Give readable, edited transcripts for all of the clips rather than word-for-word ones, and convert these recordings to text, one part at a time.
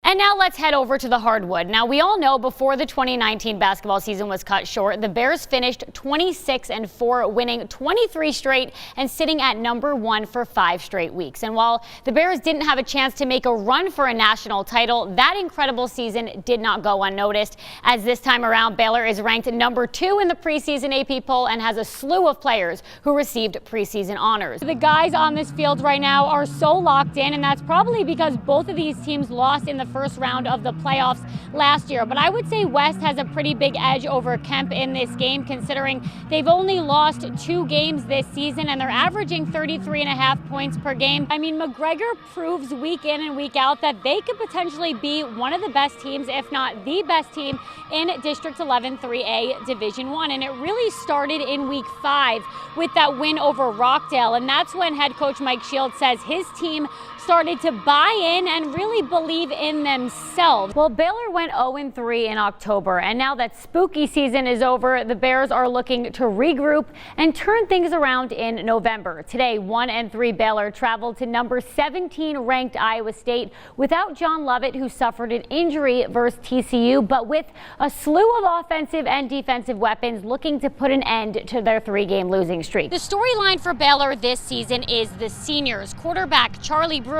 And now let's head over to the hardwood. Now, we all know before the 2019 basketball season was cut short, the Bears finished 26-4, winning 23 straight and sitting at #1 for 5 straight weeks. And while the Bears didn't have a chance to make a run for a national title, that incredible season did not go unnoticed, as this time around Baylor is ranked #2 in the preseason AP poll and has a slew of players who received preseason honors. The guys on this field right now are so locked in, and that's probably because both of these teams lost in the first round of the playoffs last year. But I would say West has a pretty big edge over Kemp in this game, considering they've only lost 2 games this season and they're averaging 33.5 points per game. I mean, McGregor proves week in and week out that they could potentially be one of the best teams, if not the best team, in District 11 3A Division 1. And it really started in week 5 with that win over Rockdale. And that's when head coach Mike Shields says his team started to buy in and really believe in themselves. Well, Baylor went 0-3 in October, and now that spooky season is over, the Bears are looking to regroup and turn things around in November. Today, 1-3 Baylor traveled to #17 ranked Iowa State without John Lovett, who suffered an injury versus TCU, but with a slew of offensive and defensive weapons looking to put an end to their 3-game losing streak. The storyline for Baylor this season is the seniors. Quarterback Charlie Brewer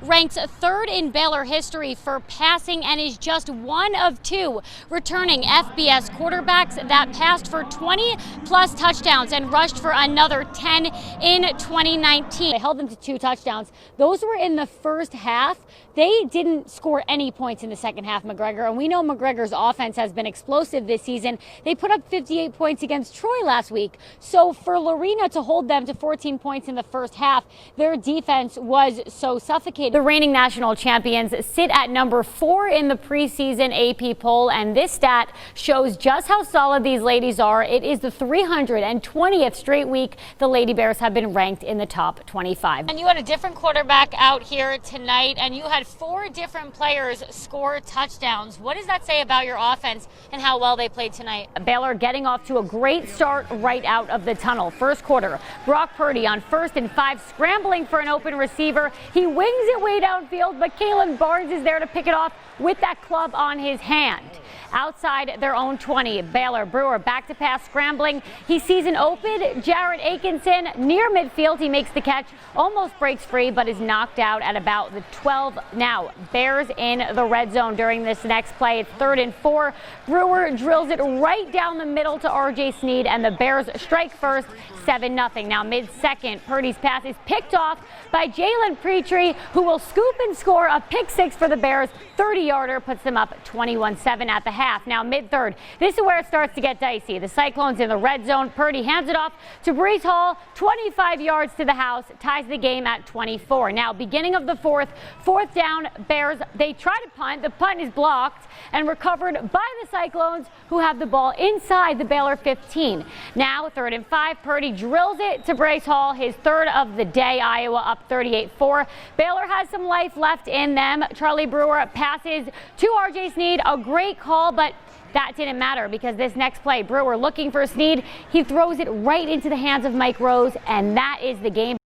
ranks 3rd in Baylor history for passing and is just one of 2 returning FBS quarterbacks that passed for 20-plus touchdowns and rushed for another 10 in 2019. They held them to 2 touchdowns. Those were in the first half. They didn't score any points in the second half, McGregor, and we know McGregor's offense has been explosive this season. They put up 58 points against Troy last week. So for Lorena to hold them to 14 points in the first half, their defense was so suffocated. The reigning national champions sit at #4 in the preseason AP poll, and this stat shows just how solid these ladies are. It is the 320th straight week the Lady Bears have been ranked in the top 25. And you had a different quarterback out here tonight, and you had 4 different players score touchdowns. What does that say about your offense and how well they played tonight? Baylor getting off to a great start right out of the tunnel. First quarter, Brock Purdy on 1st and 5, scrambling for an open receiver. He wings it way downfield, but Kalen Barnes is there to pick it off with that club on his hand. Outside their own 20, Baylor Brewer back to pass, scrambling. He sees an open Jared Atkinson near midfield. He makes the catch, almost breaks free, but is knocked out at about the 12. Now, Bears in the red zone during this next play. It's 3rd and 4. Brewer drills it right down the middle to RJ Sneed, and the Bears strike first, 7-0. Now, mid-second, Purdy's pass is picked off by Jalen Petrie, who will scoop and score a pick 6 for the Bears. 30-yarder puts them up 21-7 at the half. Now, mid-third, this is where it starts to get dicey. The Cyclones in the red zone. Purdy hands it off to Brees Hall, 25 yards to the house, ties the game at 24. Now, beginning of the 4th down, Bears, they try to punt. The punt is blocked and recovered by the Cyclones, who have the ball inside the Baylor 15. Now, 3rd and 5, Purdy drills it to Brees Hall, his 3rd of the day. Iowa up 38-4. Baylor has some life left in them. Charlie Brewer passes to RJ Sneed, a great call, but that didn't matter because this next play, Brewer looking for Sneed, he throws it right into the hands of Mike Rose, and that is the game.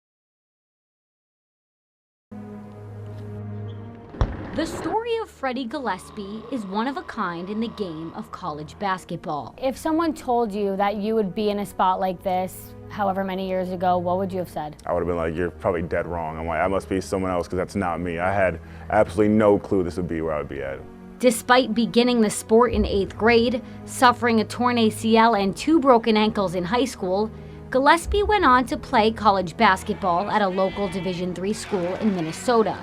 The story of Freddie Gillespie is one of a kind in the game of college basketball. If someone told you that you would be in a spot like this however many years ago, what would you have said? I would have been like, you're probably dead wrong. I'm like, I must be someone else because that's not me. I had absolutely no clue this would be where I would be at. Despite beginning the sport in 8th grade, suffering a torn ACL and 2 broken ankles in high school, Gillespie went on to play college basketball at a local Division III school in Minnesota.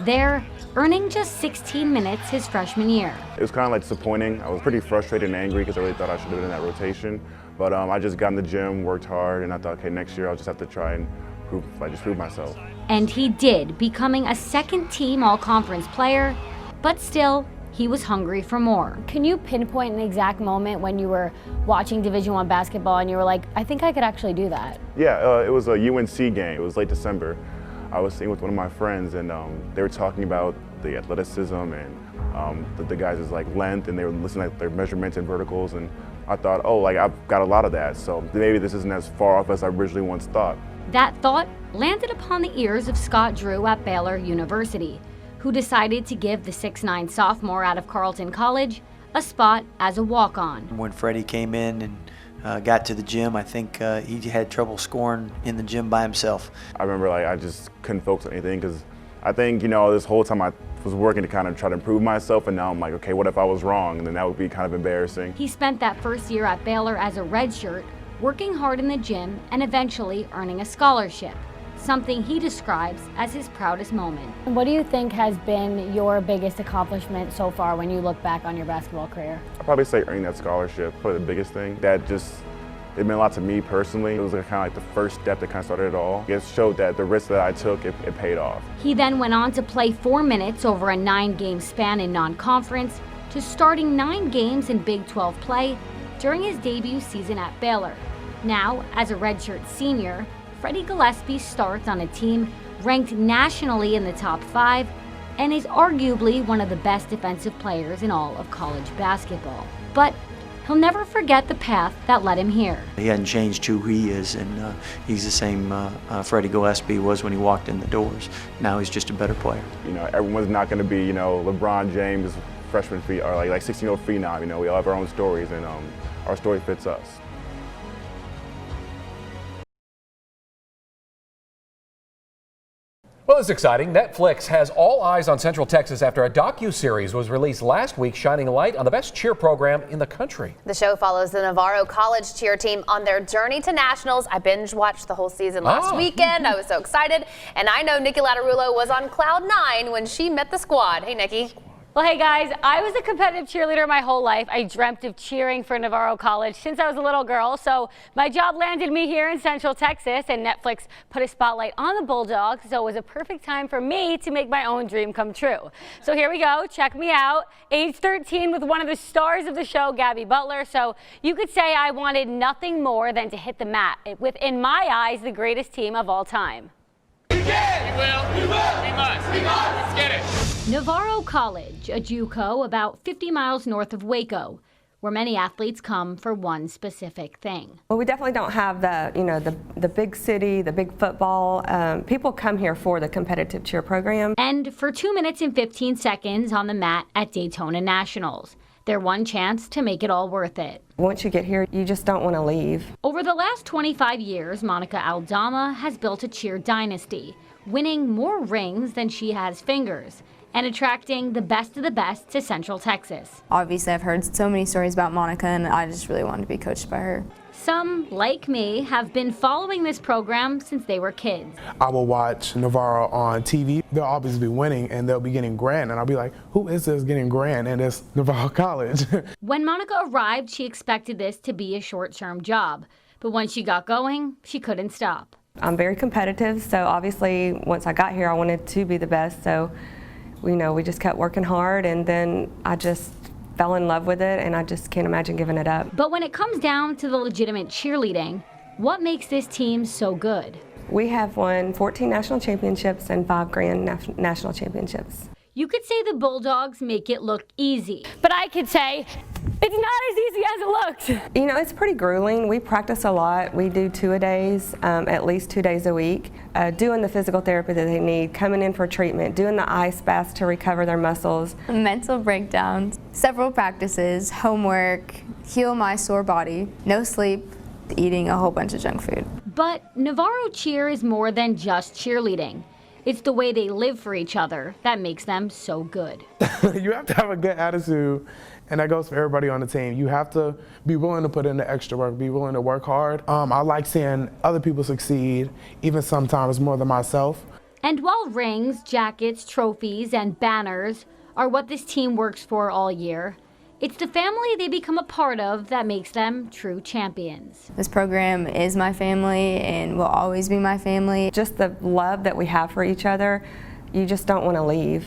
There, earning just 16 minutes his freshman year. It was kind of like disappointing. I was pretty frustrated and angry because I really thought I should have been in that rotation. But I just got in the gym, worked hard, and I thought, okay, next year I'll just have to try and prove myself. And he did, becoming a 2nd-team all-conference player, but still, he was hungry for more. Can you pinpoint an exact moment when you were watching Division I basketball and you were like, I think I could actually do that? Yeah, it was a UNC game. It was late December. I was sitting with one of my friends, and they were talking about the athleticism and the guys' like length, and they were listening to their measurements and verticals, and I thought, oh, like I've got a lot of that, so maybe this isn't as far off as I originally once thought. That thought landed upon the ears of Scott Drew at Baylor University, who decided to give the 6'9" sophomore out of Carleton College a spot as a walk-on. When Freddie came in and got to the gym, I think he had trouble scoring in the gym by himself. I remember I just couldn't focus on anything because I think, this whole time I was working to kind of try to improve myself, and now I'm like, okay, what if I was wrong? And then that would be kind of embarrassing. He spent that first year at Baylor as a redshirt, working hard in the gym and eventually earning a scholarship, something he describes as his proudest moment. What do you think has been your biggest accomplishment so far when you look back on your basketball career? I'd probably say earning that scholarship, probably the biggest thing. It meant a lot to me personally. It was kind of like the first step that kind of started it all. It showed that the risk that I took, it paid off. He then went on to play 4 minutes over a 9-game span in non-conference, to starting 9 games in Big 12 play during his debut season at Baylor. Now, as a redshirt senior, Freddie Gillespie starts on a team ranked nationally in the top 5 and is arguably one of the best defensive players in all of college basketball. But he'll never forget the path that led him here. He hadn't changed who he is, and he's the same Freddie Gillespie was when he walked in the doors. Now he's just a better player. Everyone's not going to be, LeBron James freshman feet or like 16-year-old phenom. We all have our own stories, and our story fits us. Well, it's exciting. Netflix has all eyes on Central Texas after a docu-series was released last week shining light on the best cheer program in the country. The show follows the Navarro College cheer team on their journey to nationals. I binge watched the whole season last weekend. I was so excited. And I know Niki Lattarulo was on cloud 9 when she met the squad. Hey, Niki. Well, hey guys, I was a competitive cheerleader my whole life. I dreamt of cheering for Navarro College since I was a little girl. So my job landed me here in Central Texas, and Netflix put a spotlight on the Bulldogs. So it was a perfect time for me to make my own dream come true. So here we go. Check me out. Age 13 with one of the stars of the show, Gabby Butler. So you could say I wanted nothing more than to hit the mat with, in my eyes, the greatest team of all time. We can! We will! We will! We must! We must! Let's get it! Navarro College, a JUCO about 50 miles north of Waco, where many athletes come for one specific thing. Well, we definitely don't have the big city, the big football. People come here for the competitive cheer program. And for 2 minutes and 15 seconds on the mat at Daytona Nationals, their one chance to make it all worth it. Once you get here, you just don't want to leave. Over the last 25 years, Monica Aldama has built a cheer dynasty, winning more rings than she has fingers, and attracting the best of the best to Central Texas. Obviously, I've heard so many stories about Monica, and I just really wanted to be coached by her. Some, like me, have been following this program since they were kids. I will watch Navarro on TV. They'll always be winning, and they'll be getting grand, and I'll be like, who is this getting grand? And it's Navarro College. When Monica arrived, she expected this to be a short-term job, but once she got going, she couldn't stop. I'm very competitive, so obviously once I got here, I wanted to be the best, so we just kept working hard, and then I just fell in love with it, and I just can't imagine giving it up. But when it comes down to the legitimate cheerleading, what makes this team so good? We have won 14 national championships and 5 grand national championships. You could say the Bulldogs make it look easy. But I could say it's not as easy as it looks. It's pretty grueling. We practice a lot. We do 2-a-days, at least 2 days a week, doing the physical therapy that they need, coming in for treatment, doing the ice baths to recover their muscles. Mental breakdowns, several practices, homework, heal my sore body, no sleep, eating a whole bunch of junk food. But Navarro Cheer is more than just cheerleading. It's the way they live for each other that makes them so good. You have to have a good attitude, and that goes for everybody on the team. You have to be willing to put in the extra work, be willing to work hard. I like seeing other people succeed, even sometimes more than myself. And while rings, jackets, trophies, and banners are what this team works for all year, it's the family they become a part of that makes them true champions. This program is my family and will always be my family. Just the love that we have for each other, you just don't want to leave.